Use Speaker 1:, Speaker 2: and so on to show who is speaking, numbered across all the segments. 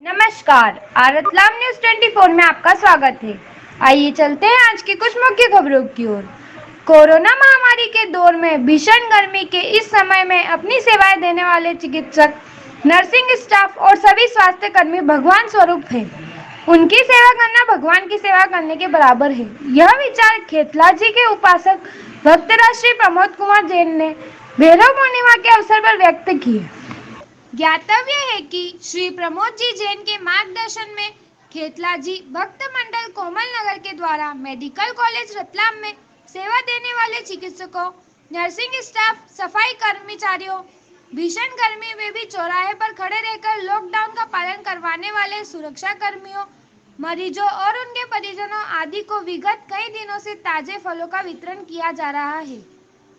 Speaker 1: नमस्कार, आरतलाम न्यूज 24 में आपका स्वागत है। आइए चलते हैं आज की कुछ मुख्य खबरों की ओर। कोरोना महामारी के दौर में भीषण गर्मी के इस समय में अपनी सेवाएं देने वाले चिकित्सक, नर्सिंग स्टाफ और सभी स्वास्थ्य कर्मी भगवान स्वरूप हैं। उनकी सेवा करना भगवान की सेवा करने के बराबर है। यह विचार खेतलाजी के उपासक भक्त श्री प्रमोद कुमार जैन ने भैरव पूर्णिमा के अवसर पर व्यक्त किए। ज्ञातव्य है कि श्री प्रमोद जी जैन के मार्गदर्शन में खेतलाजी भक्त मंडल कोमल नगर के द्वारा मेडिकल कॉलेज रतलाम में सेवा देने वाले चिकित्सकों, नर्सिंग स्टाफ, सफाई कर्मचारियों, भीषण गर्मी में भी चौराहे पर खड़े रहकर लॉकडाउन का पालन करवाने वाले सुरक्षा कर्मियों, मरीजों और उनके परिजनों आदि को विगत कई दिनों से ताजे फलों का वितरण किया जा रहा है।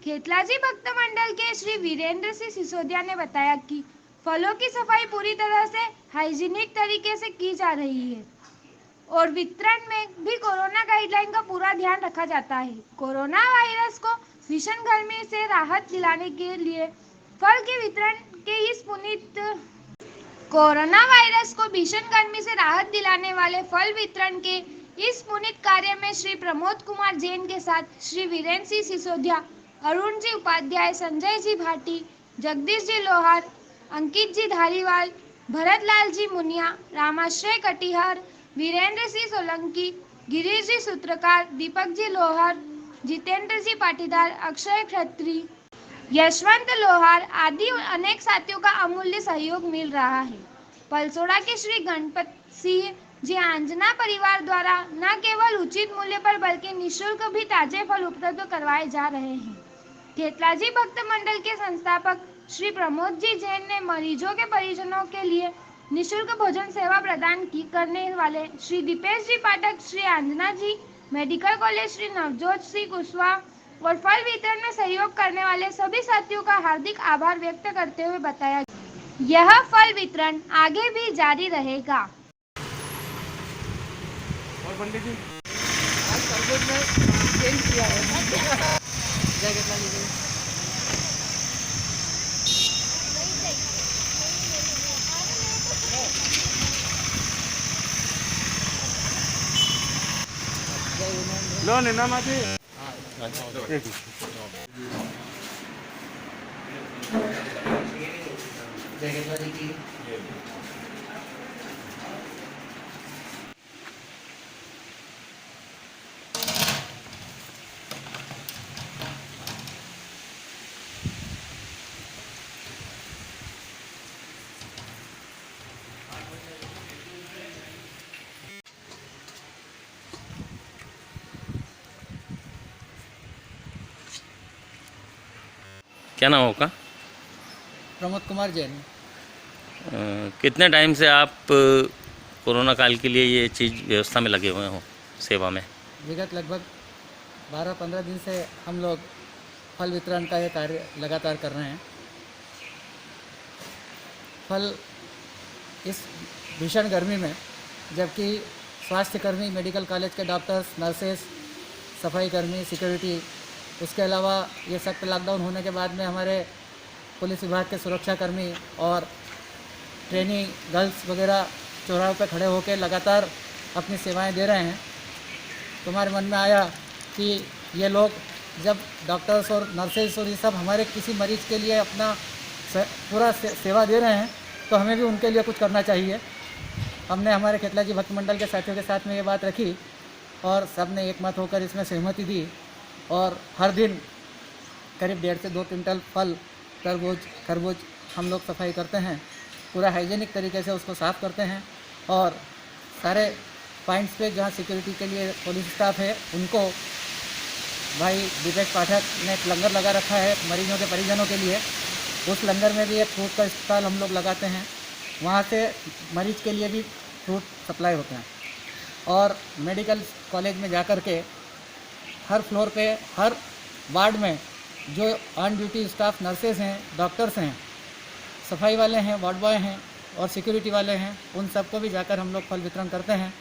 Speaker 1: खेतलाजी भक्त मंडल के श्री वीरेंद्र सिंह सिसोदिया ने बताया कि फलों की सफाई पूरी तरह से हाइजीनिक तरीके से की जा रही है और वितरण में भी कोरोना गाइडलाइन का पूरा ध्यान रखा जाता है। कोरोना वायरस को भीषण गर्मी से राहत दिलाने के लिए फल के वितरण के इस पुनीत कोरोना वायरस को भीषण गर्मी से राहत दिलाने वाले फल वितरण के इस पुनीत कार्य में श्री प्रमोद कुमार जैन के साथ श्री वीरेंद्र सिंह सिसोदिया, अरुण जी उपाध्याय, संजय जी भाटी, जगदीश जी लोहार, अंकित जी धारीवाल, भरत लाल जी मुनिया, रामाश्रय कटिहार, वीरेंद्र सिंह सोलंकी, गिरीश जी सूत्रकार, दीपक जी लोहार, जितेंद्र जी पाटीदार, अक्षय खत्री, यशवंत लोहार आदि अनेक साथियों का अमूल्य सहयोग मिल रहा है। पलसोड़ा के श्री गणपत सिंह जी आंजना परिवार द्वारा न केवल उचित मूल्य पर बल्कि निःशुल्क भी ताजे फल उपलब्ध करवाए जा रहे हैं। खेतलाजी भक्त मंडल के संस्थापक श्री प्रमोद जी जैन ने मरीजों के परिजनों के लिए निःशुल्क भोजन सेवा प्रदान करने वाले श्री दीपेश जी पाठक, श्री आंजना जी मेडिकल कॉलेज, श्री नवजोत सिंह कुशवाहा और फल वितरण में सहयोग करने वाले सभी साथियों का हार्दिक आभार व्यक्त करते हुए बताया, यह फल वितरण आगे भी जारी रहेगा।
Speaker 2: और पंडित जी आज तरबूज में चेंज किया है। जय कितना लीजिए। लो नैना माजी जय कितना जी।
Speaker 3: क्या नाम होगा?
Speaker 2: प्रमोद कुमार जैन।
Speaker 3: कितने टाइम से आप कोरोना काल के लिए ये चीज़ व्यवस्था में लगे हुए हो, सेवा में?
Speaker 2: विगत लगभग 12-15 दिन से हम लोग फल वितरण का ये कार्य लगातार कर रहे हैं। फल इस भीषण गर्मी में, जबकि स्वास्थ्य कर्मी, मेडिकल कॉलेज के डॉक्टर्स, नर्सेस, सफाई कर्मी, सिक्योरिटी, उसके अलावा ये सख्त लॉकडाउन होने के बाद में हमारे पुलिस विभाग के सुरक्षा कर्मी और ट्रेनी गर्ल्स वगैरह चौराहों पर खड़े होकर लगातार अपनी सेवाएं दे रहे हैं। तो हमारे मन में आया कि ये लोग जब डॉक्टर्स और नर्सेस और ये सब हमारे किसी मरीज़ के लिए अपना पूरा सेवा दे रहे हैं, तो हमें भी उनके लिए कुछ करना चाहिए। हमने हमारे खेतलाजी भक्त मंडल के साथियों के साथ में ये बात रखी और सब ने एक मत होकर इसमें सहमति दी और हर दिन करीब 1.5 से 2 क्विंटल फल, तरबूज, खरबूज हम लोग सफाई करते हैं। पूरा हाइजीनिक तरीके से उसको साफ़ करते हैं और सारे पॉइंट्स पे जहाँ सिक्योरिटी के लिए पुलिस स्टाफ है उनको भाई दीपेश पाठक ने एक लंगर लगा रखा है मरीजों के परिजनों के लिए। उस लंगर में भी एक फ्रूट का स्टॉल हम लोग लगाते हैं, वहाँ से मरीज के लिए भी फ्रूट सप्लाई होते हैं। और मेडिकल कॉलेज में जाकर के हर फ्लोर पे, हर वार्ड में जो ऑन ड्यूटी स्टाफ नर्सेज हैं, डॉक्टर्स हैं, सफाई वाले हैं, वार्ड बॉय हैं और सिक्योरिटी वाले हैं, उन सबको भी जाकर हम लोग फल वितरण करते हैं।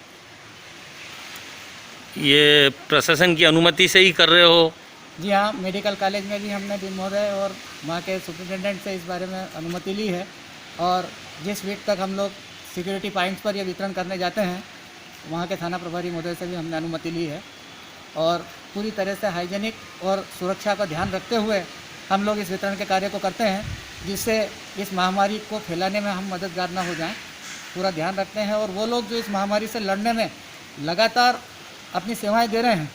Speaker 3: ये प्रशासन की अनुमति से ही कर रहे हो?
Speaker 2: जी हाँ, मेडिकल कॉलेज में भी हमने डीन महोदय और वहाँ के सुपरिटेंडेंट से इस बारे में अनुमति ली है और जिस वीक तक हम लोग सिक्योरिटी पॉइंट्स पर ये वितरण करने जाते हैं, वहाँ के थाना प्रभारी महोदय से भी हमने अनुमति ली है और पूरी तरह से हाइजीनिक और सुरक्षा का ध्यान रखते हुए हम लोग इस वितरण के कार्य को करते हैं, जिससे इस महामारी को फैलाने में हम मददगार ना हो जाएं। पूरा ध्यान रखते हैं और वो लोग जो इस महामारी से लड़ने में लगातार अपनी सेवाएं दे रहे हैं,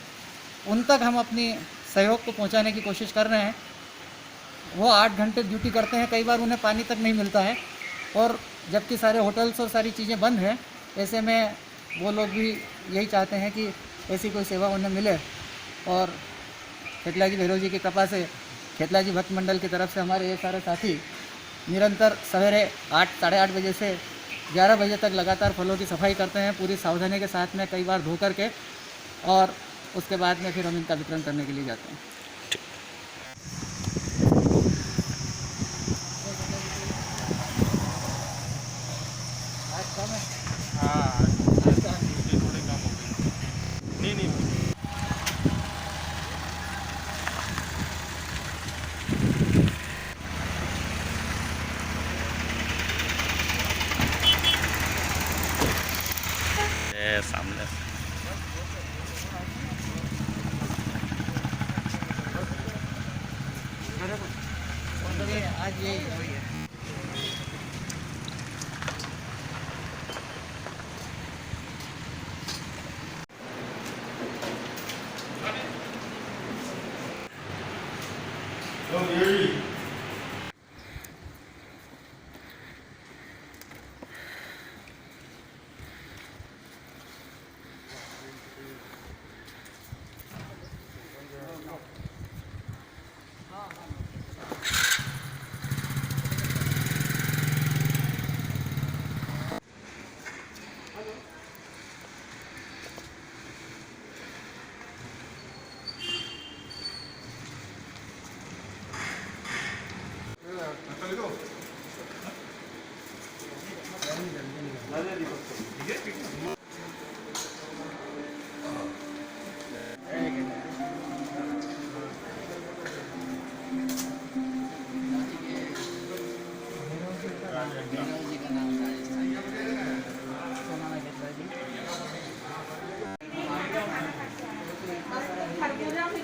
Speaker 2: उन तक हम अपनी सहयोग को पहुंचाने की कोशिश कर रहे हैं। वो 8 घंटे ड्यूटी करते हैं, कई बार उन्हें पानी तक नहीं मिलता है और जबकि सारे होटल्स और सारी चीज़ें बंद हैं, ऐसे में वो लोग भी यही चाहते हैं कि ऐसी कोई सेवा उन्हें मिले। और खेतलाजी भैरव जी की कृपा से खेतलाजी भक्त मंडल की तरफ से हमारे ये सारे साथी निरंतर सवेरे 8 साढ़े 8 बजे से 11 बजे तक लगातार फलों की सफाई करते हैं, पूरी सावधानी के साथ में, कई बार धो करके, और उसके बाद में फिर हम इनका वितरण करने के लिए जाते हैं।
Speaker 3: सामने
Speaker 2: आज यही वही है।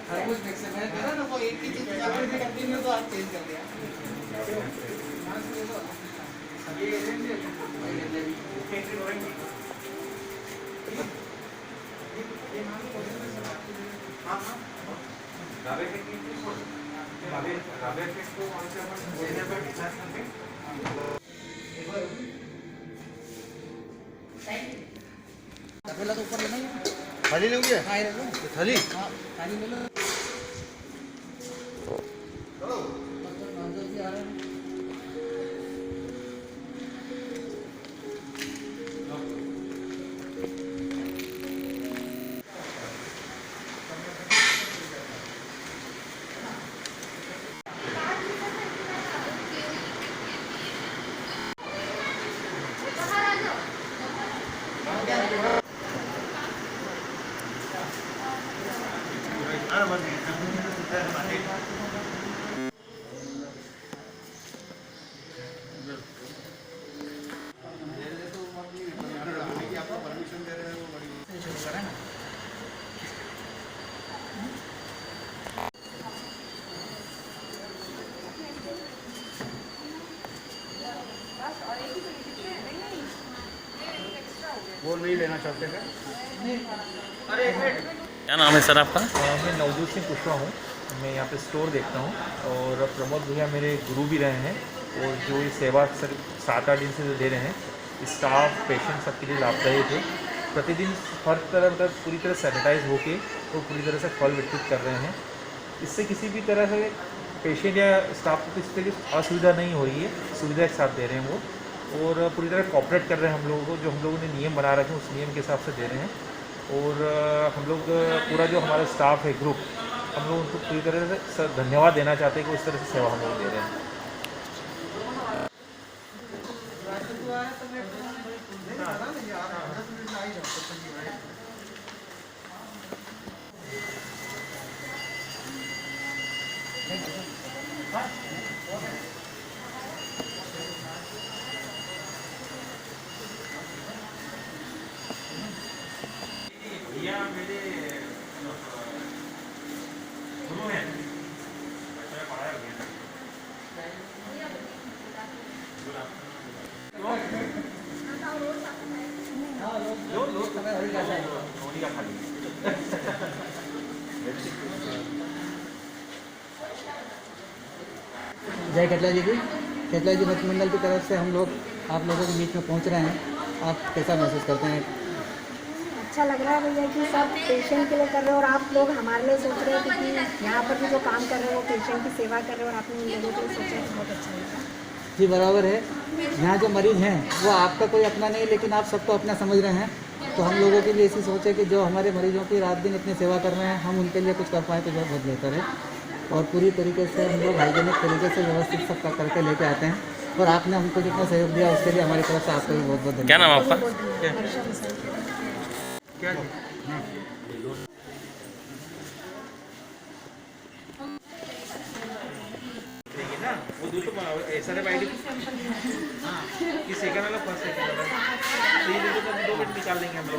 Speaker 2: खरबूज मिक्स है, मैंने देखा ना वो एक ही चीज कंटिन्यू तो आज चेंज कर दिया। तबेला तो ऊपर लेना ही
Speaker 4: थाली लोगे?
Speaker 2: हाँ, ये ले लो।
Speaker 4: थाली?
Speaker 2: हाँ, थाली ले लो।
Speaker 4: चलो।
Speaker 2: जी आ रहे हैं।
Speaker 4: वो नहीं लेना चाहते हैं?
Speaker 3: क्या नाम है सर आपका?
Speaker 5: मैं नवजोत सिंह कुशवाहा हूँ। मैं यहाँ पे स्टोर देखता हूँ और प्रमोद भैया मेरे गुरु भी रहे हैं और जो ये सेवा सर 7-8 दिन से जो दे रहे हैं, स्टाफ पेशेंट सबके लिए लाभदायक है। प्रतिदिन हर तरह मतलब पूरी तरह सैनिटाइज होके तो पूरी तरह से फल वितरित कर रहे हैं। इससे किसी भी तरह से पेशेंट या स्टाफ को किसी तरह की असुविधा नहीं हो रही है, सुविधा के साथ दे रहे हैं वो, और पूरी तरह कॉपरेट कर रहे हैं हम लोगों को। जो हम लोगों ने नियम बना रखे हैं उस नियम के हिसाब से दे रहे हैं। और हम लोग पूरा जो हमारा स्टाफ है ग्रुप, हम लोग उनको पूरी तरह से धन्यवाद देना चाहते हैं कि उस तरह से सेवा हम लोग दे रहे हैं।
Speaker 2: खाली कैसा है?
Speaker 5: धोनी का खाली
Speaker 2: जय केटला जी की। केटला जी भक्त मंडल की तरफ से हम लोग आप लोगों के बीच में पहुंच रहे हैं। आप कैसा महसूस करते हैं?
Speaker 6: अच्छा लग रहा है भैया कि सब पेशेंट के लिए कर रहे हो और आप लोग हमारे लिए सोच रहे हो, क्योंकि यहाँ पर भी जो काम कर रहे हो वो पेशेंट की सेवा कर रहे हो और आपने उन लोगों के लिए सोचा है, तो बहुत अच्छा लगा।
Speaker 2: जी बराबर है। यहाँ जो मरीज़ हैं वो आपका कोई अपना नहीं, लेकिन आप सबको अपना समझ रहे हैं। तो हम लोगों के लिए ऐसी सोच है कि जो हमारे मरीजों की रात दिन इतनी सेवा कर रहे हैं, हम उनके लिए कुछ कर पाएँ तो बहुत बेहतर है। और पूरी तरीके से हम लोग हाइजेनिक तरीके से व्यवस्थित सब करके लेके आते हैं। और आपने हमको जितना सहयोग दिया उसके लिए हमारी तरफ से आपको भी बहुत बहुत धन्यवाद।
Speaker 3: क्या नाम है आपका?
Speaker 5: क्या देखिए ना वो दूर तो ऐसा है आईडी कि सेकंड वाला फर्स्ट सेकंड वाला तो ये 2 मिनट निकाल देंगे हम लोग।